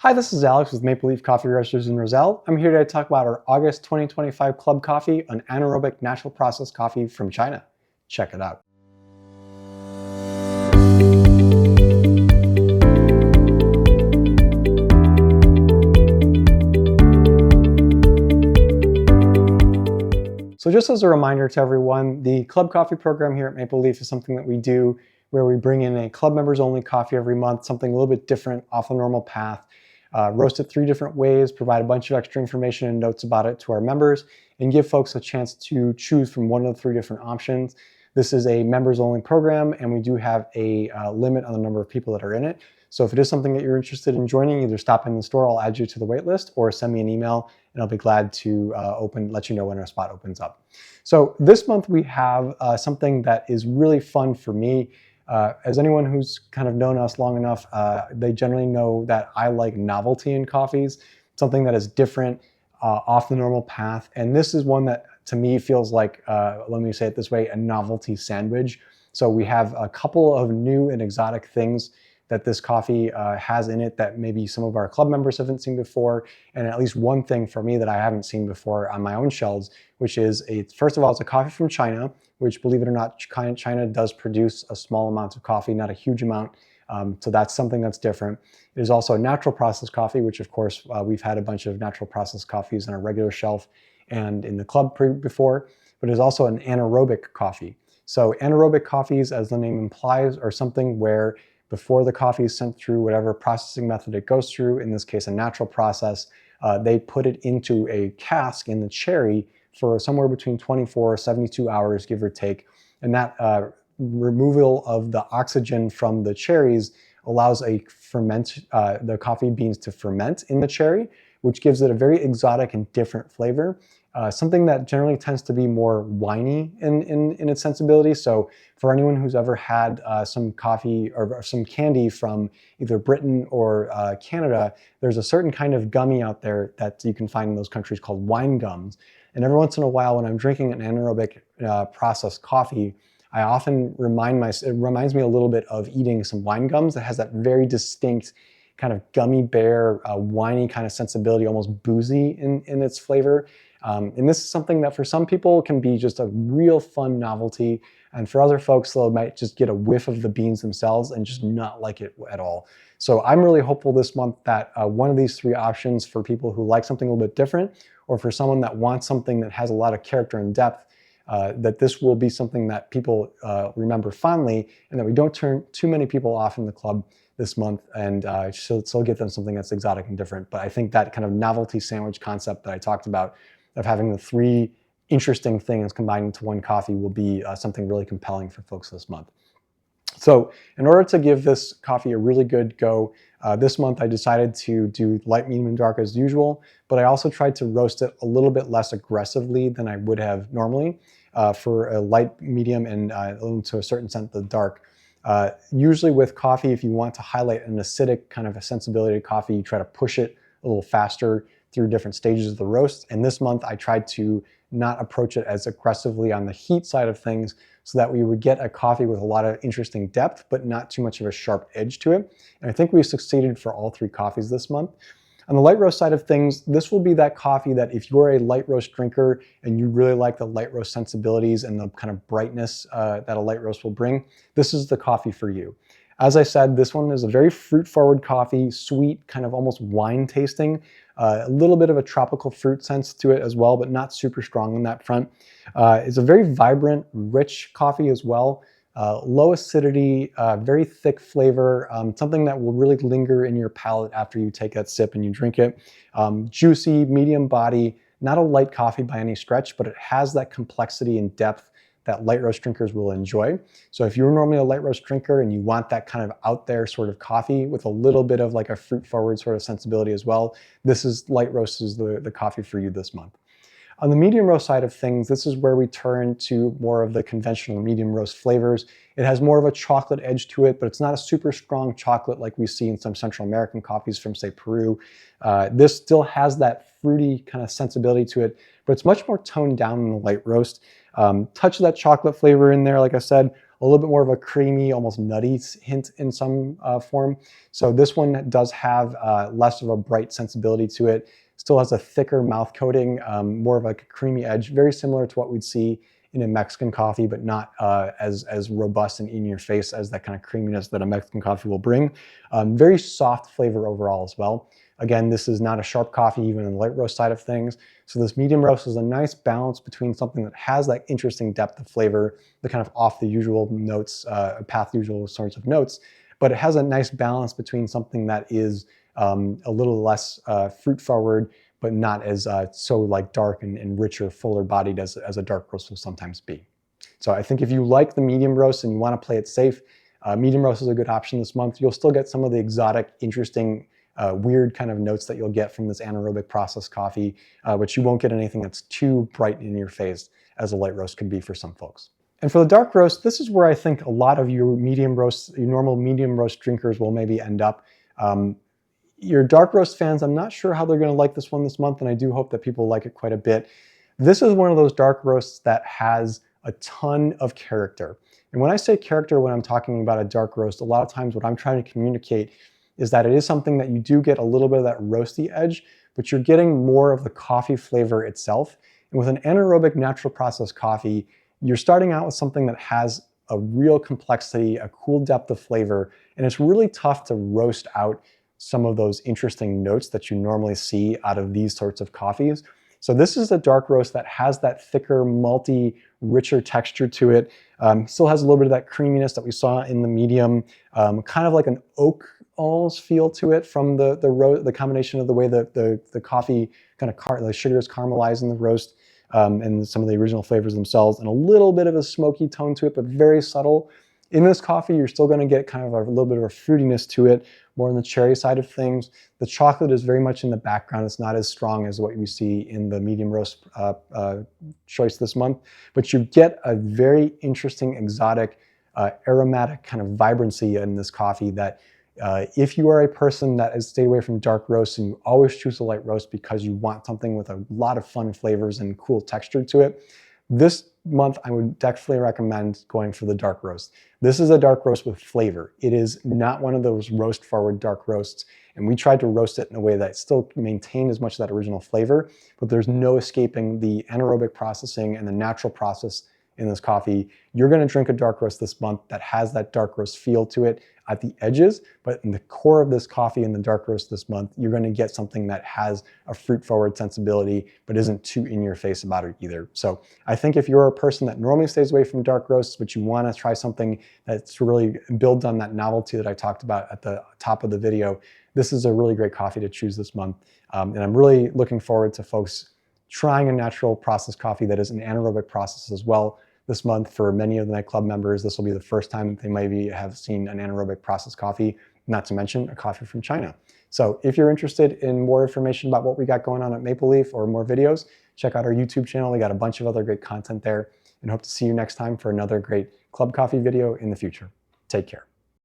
Hi, this is Alex with Maple Leaf Coffee Roasters in Roselle. I'm here to talk about our August 2025 Club Coffee, an anaerobic natural process coffee from China. Check it out. So just as a reminder to everyone, the Club Coffee program here at Maple Leaf is something that we do where we bring in a club members only coffee every month, something a little bit different off the normal path. Roast it 3 different ways, provide a bunch of extra information and notes about it to our members, and give folks a chance to choose from one of the 3 different options. This is a members only program, and we do have a limit on the number of people that are in it. So if it is something that you're interested in joining, either stop in the store, I'll add you to the wait list, or send me an email and I'll be glad to let you know when our spot opens up. So this month we have something that is really fun for me. As anyone who's kind of known us long enough, they generally know that I like novelty in coffees, something that is different, off the normal path. And this is one that to me feels like, let me say it this way, a novelty sandwich. So we have a couple of new and exotic things that this coffee has in it that maybe some of our club members haven't seen before, and at least one thing for me that I haven't seen before on my own shelves, which is, first of all, it's a coffee from China, which, believe it or not, China does produce a small amount of coffee, not a huge amount, so that's something that's different. It is also a natural process coffee, which of course we've had a bunch of natural process coffees on our regular shelf and in the club before, but it is also an anaerobic coffee. So anaerobic coffees, as the name implies, are something where before the coffee is sent through whatever processing method it goes through, in this case a natural process, they put it into a cask in the cherry for somewhere between 24 or 72 hours, give or take. And that removal of the oxygen from the cherries allows the coffee beans to ferment in the cherry, which gives it a very exotic and different flavor. Something that generally tends to be more winey in its sensibility. So for anyone who's ever had some coffee or some candy from either Britain or Canada, there's a certain kind of gummy out there that you can find in those countries called wine gums. And every once in a while when I'm drinking an anaerobic processed coffee, I often it reminds me a little bit of eating some wine gums that has that very distinct kind of gummy bear, winey kind of sensibility, almost boozy in its flavor. And this is something that for some people can be just a real fun novelty. And for other folks, they might just get a whiff of the beans themselves and just not like it at all. So I'm really hopeful this month that one of these 3 options for people who like something a little bit different, or for someone that wants something that has a lot of character and depth, that this will be something that people remember fondly, and that we don't turn too many people off in the club this month, and still get them something that's exotic and different. But I think that kind of novelty sandwich concept that I talked about, of having the 3 interesting things combined into one coffee, will be something really compelling for folks this month. So in order to give this coffee a really good go, this month I decided to do light, medium, and dark as usual, but I also tried to roast it a little bit less aggressively than I would have normally for a light, medium, and to a certain extent the dark. Usually with coffee, if you want to highlight an acidic kind of a sensibility to coffee, you try to push it a little faster through different stages of the roast. And this month I tried to not approach it as aggressively on the heat side of things, so that we would get a coffee with a lot of interesting depth, but not too much of a sharp edge to it. And I think we succeeded for all 3 coffees this month. On the light roast side of things, this will be that coffee that if you're a light roast drinker and you really like the light roast sensibilities and the kind of brightness that a light roast will bring, this is the coffee for you. As I said, this one is a very fruit-forward coffee, sweet, kind of almost wine tasting, a little bit of a tropical fruit sense to it as well, but not super strong on that front. It's a very vibrant, rich coffee as well. Low acidity, very thick flavor, something that will really linger in your palate after you take that sip and you drink it. Juicy, medium body, not a light coffee by any stretch, but it has that complexity and depth that light roast drinkers will enjoy. So if you're normally a light roast drinker and you want that kind of out there sort of coffee with a little bit of like a fruit forward sort of sensibility as well, light roast is the coffee for you this month. On the medium roast side of things, this is where we turn to more of the conventional medium roast flavors. It has more of a chocolate edge to it, but it's not a super strong chocolate like we see in some Central American coffees from, say, Peru. This still has that fruity kind of sensibility to it, but it's much more toned down in the light roast. Touch of that chocolate flavor in there, like I said, a little bit more of a creamy, almost nutty hint in some form. So this one does have less of a bright sensibility to it. Still has a thicker mouth coating, more of like a creamy edge, very similar to what we'd see in a Mexican coffee, but not as robust and in your face as that kind of creaminess that a Mexican coffee will bring. Very soft flavor overall as well. Again, this is not a sharp coffee, even in the light roast side of things. So this medium roast is a nice balance between something that has that interesting depth of flavor, the kind of off the usual notes, path usual sorts of notes, but it has a nice balance between something that is a little less fruit forward, but not as so like dark and richer, fuller bodied as a dark roast will sometimes be. So I think if you like the medium roast and you want to play it safe, medium roast is a good option this month. You'll still get some of the exotic, interesting, weird kind of notes that you'll get from this anaerobic processed coffee, but you won't get anything that's too bright in your face as a light roast could be for some folks. And for the dark roast, this is where I think a lot of your medium roast, your normal medium roast drinkers will maybe end up. Your dark roast fans, I'm not sure how they're going to like this one this month, and I do hope that people like it quite a bit. This is one of those dark roasts that has a ton of character. And when I say character, when I'm talking about a dark roast, a lot of times what I'm trying to communicate is that it is something that you do get a little bit of that roasty edge, but you're getting more of the coffee flavor itself. And with an anaerobic natural process coffee, you're starting out with something that has a real complexity, a cool depth of flavor, and it's really tough to roast out some of those interesting notes that you normally see out of these sorts of coffees. So this is a dark roast that has that thicker, malty, richer texture to it. Still has a little bit of that creaminess that we saw in the medium, kind of like an oak almost feel to it from the combination of the way the coffee kind of the sugars caramelize in the roast, and some of the original flavors themselves, and a little bit of a smoky tone to it, but very subtle. In this coffee, you're still going to get kind of a little bit of a fruitiness to it, more on the cherry side of things. The chocolate is very much in the background. It's not as strong as what you see in the medium roast choice this month, but you get a very interesting, exotic, aromatic kind of vibrancy in this coffee that if you are a person that has stayed away from dark roasts and you always choose a light roast because you want something with a lot of fun flavors and cool texture to it, this month I would definitely recommend going for the dark roast. This is a dark roast with flavor. It is not one of those roast forward dark roasts, and we tried to roast it in a way that still maintained as much of that original flavor, but there's no escaping the anaerobic processing and the natural process in this coffee. You're going to drink a dark roast this month that has that dark roast feel to it at the edges, but in the core of this coffee in the dark roast this month, you're going to get something that has a fruit forward sensibility, but isn't too in your face about it either. So I think if you're a person that normally stays away from dark roasts, but you want to try something that's really builds on that novelty that I talked about at the top of the video, this is a really great coffee to choose this month. And I'm really looking forward to folks trying a natural process coffee that is an anaerobic process as well. This month, for many of the nightclub members, this will be the first time that they maybe have seen an anaerobic process coffee, not to mention a coffee from China. So if you're interested in more information about what we got going on at Maple Leaf or more videos, check out our YouTube channel. We got a bunch of other great content there, and hope to see you next time for another great club coffee video in the future. Take care.